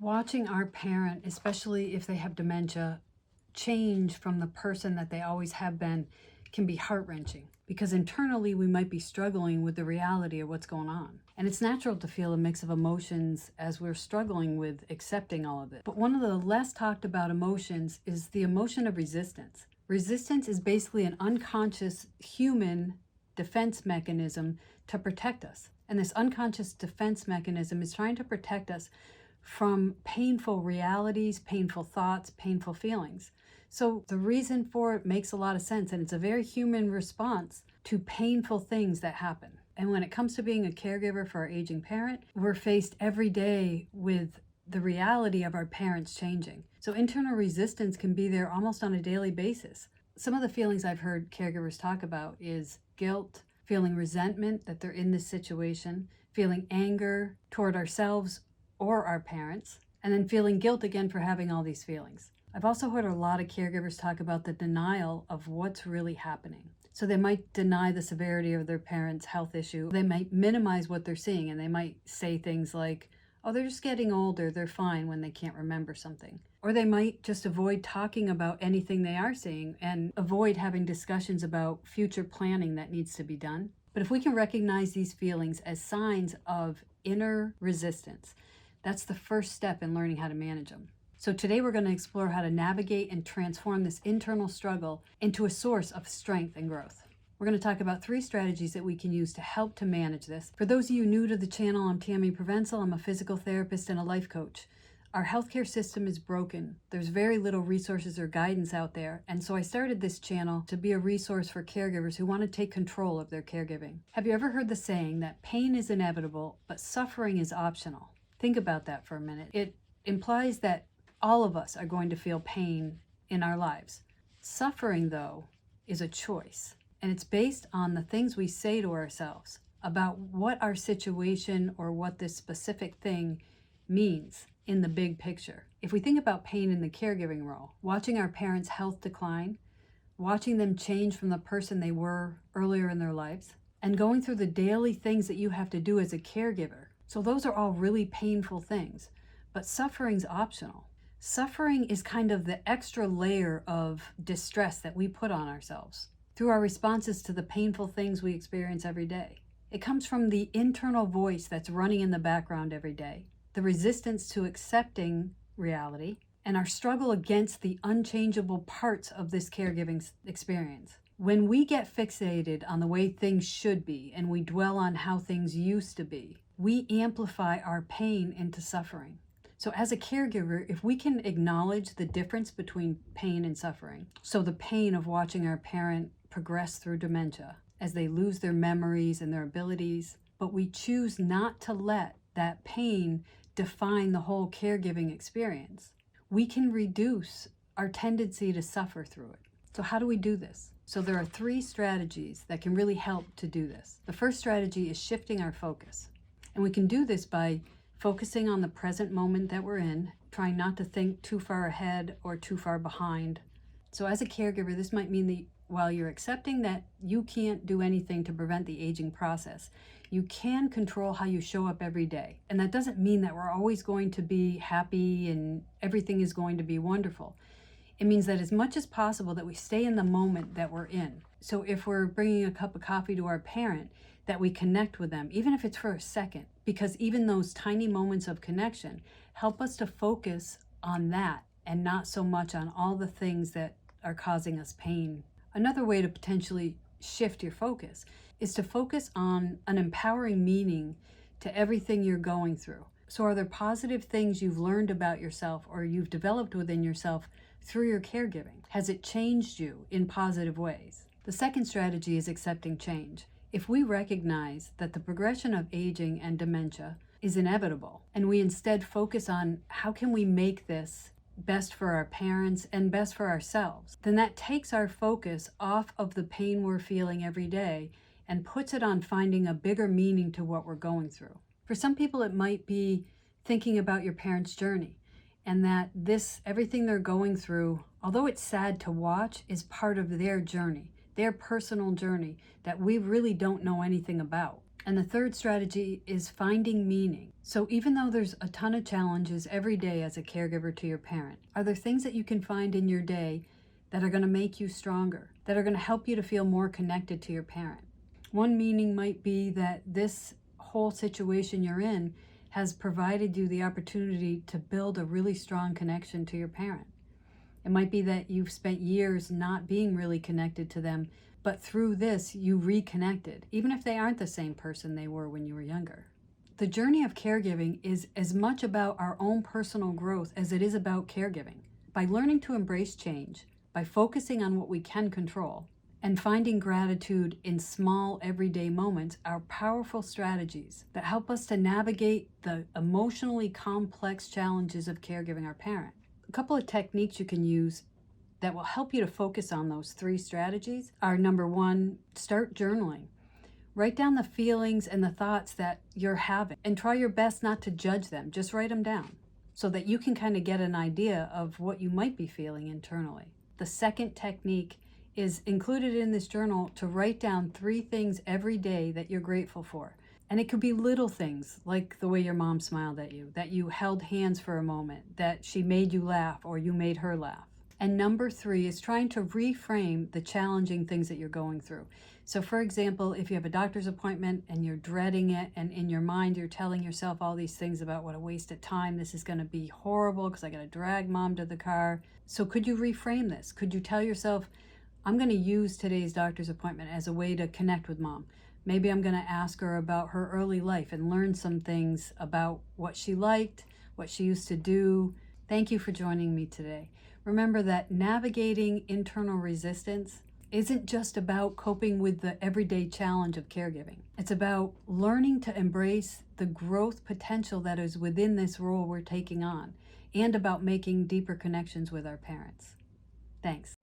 Watching our parent, especially if they have dementia, change from the person that they always have been can be heart-wrenching because internally we might be struggling with the reality of what's going on. And it's natural to feel a mix of emotions as we're struggling with accepting all of it. But one of the less talked about emotions is the emotion of resistance. Resistance is basically an unconscious human defense mechanism to protect us. And this unconscious defense mechanism is trying to protect us from painful realities, painful thoughts, painful feelings. So the reason for it makes a lot of sense, and it's a very human response to painful things that happen. And when it comes to being a caregiver for our aging parent, we're faced every day with the reality of our parents changing. So internal resistance can be there almost on a daily basis. Some of the feelings I've heard caregivers talk about is guilt, feeling resentment that they're in this situation, feeling anger toward ourselves or our parents, and then feeling guilt again for having all these feelings. I've also heard a lot of caregivers talk about the denial of what's really happening. So they might deny the severity of their parents' health issue. They might minimize what they're seeing, and they might say things like, oh, they're just getting older, they're fine, when they can't remember something. Or they might just avoid talking about anything they are seeing and avoid having discussions about future planning that needs to be done. But if we can recognize these feelings as signs of inner resistance, that's the first step in learning how to manage them. So today we're going to explore how to navigate and transform this internal struggle into a source of strength and growth. We're going to talk about 3 strategies that we can use to help to manage this. For those of you new to the channel, I'm Tammy Provenzel. I'm a physical therapist and a life coach. Our healthcare system is broken. There's very little resources or guidance out there. And so I started this channel to be a resource for caregivers who want to take control of their caregiving. Have you ever heard the saying that pain is inevitable, but suffering is optional? Think about that for a minute. It implies that all of us are going to feel pain in our lives. Suffering, though, is a choice, and it's based on the things we say to ourselves about what our situation or what this specific thing means in the big picture. If we think about pain in the caregiving role, watching our parents' health decline, watching them change from the person they were earlier in their lives, and going through the daily things that you have to do as a caregiver. So those are all really painful things, but suffering's optional. Suffering is kind of the extra layer of distress that we put on ourselves through our responses to the painful things we experience every day. It comes from the internal voice that's running in the background every day, the resistance to accepting reality, and our struggle against the unchangeable parts of this caregiving experience. When we get fixated on the way things should be and we dwell on how things used to be, we amplify our pain into suffering. So as a caregiver, if we can acknowledge the difference between pain and suffering, so the pain of watching our parent progress through dementia as they lose their memories and their abilities, but we choose not to let that pain define the whole caregiving experience, we can reduce our tendency to suffer through it. So how do we do this? So there are 3 strategies that can really help to do this. The first strategy is shifting our focus. And we can do this by focusing on the present moment that we're in, trying not to think too far ahead or too far behind. So as a caregiver, this might mean that while you're accepting that you can't do anything to prevent the aging process, you can control how you show up every day. And that doesn't mean that we're always going to be happy and everything is going to be wonderful. It means that as much as possible that we stay in the moment that we're in. So if we're bringing a cup of coffee to our parent, that we connect with them, even if it's for a second, because even those tiny moments of connection help us to focus on that and not so much on all the things that are causing us pain. Another way to potentially shift your focus is to focus on an empowering meaning to everything you're going through. So are there positive things you've learned about yourself or you've developed within yourself through your caregiving? Has it changed you in positive ways? The second strategy is accepting change. If we recognize that the progression of aging and dementia is inevitable, and we instead focus on how can we make this best for our parents and best for ourselves, then that takes our focus off of the pain we're feeling every day and puts it on finding a bigger meaning to what we're going through. For some people, it might be thinking about your parents' journey and that everything they're going through, although it's sad to watch, is part of their journey, their personal journey that we really don't know anything about. And the third strategy is finding meaning. So even though there's a ton of challenges every day as a caregiver to your parent, are there things that you can find in your day that are going to make you stronger, that are going to help you to feel more connected to your parent? One meaning might be that this whole situation you're in has provided you the opportunity to build a really strong connection to your parent. It might be that you've spent years not being really connected to them, but through this, you reconnected, even if they aren't the same person they were when you were younger. The journey of caregiving is as much about our own personal growth as it is about caregiving. By learning to embrace change, by focusing on what we can control, and finding gratitude in small everyday moments are powerful strategies that help us to navigate the emotionally complex challenges of caregiving our parent. A couple of techniques you can use that will help you to focus on those three strategies are: number one, start journaling. Write down the feelings and the thoughts that you're having and try your best not to judge them. Just write them down so that you can kind of get an idea of what you might be feeling internally. The second technique is included in this journal to write down 3 things every day that you're grateful for. And it could be little things like the way your mom smiled at you, that you held hands for a moment, that she made you laugh or you made her laugh. And number 3 is trying to reframe the challenging things that you're going through. So for example, if you have a doctor's appointment and you're dreading it, and in your mind you're telling yourself all these things about what a waste of time, this is going to be horrible because I got to drag mom to the car. So could you reframe this? Could you tell yourself, I'm going to use today's doctor's appointment as a way to connect with mom. Maybe I'm going to ask her about her early life and learn some things about what she liked, what she used to do. Thank you for joining me today. Remember that navigating internal resistance isn't just about coping with the everyday challenge of caregiving. It's about learning to embrace the growth potential that is within this role we're taking on, and about making deeper connections with our parents. Thanks.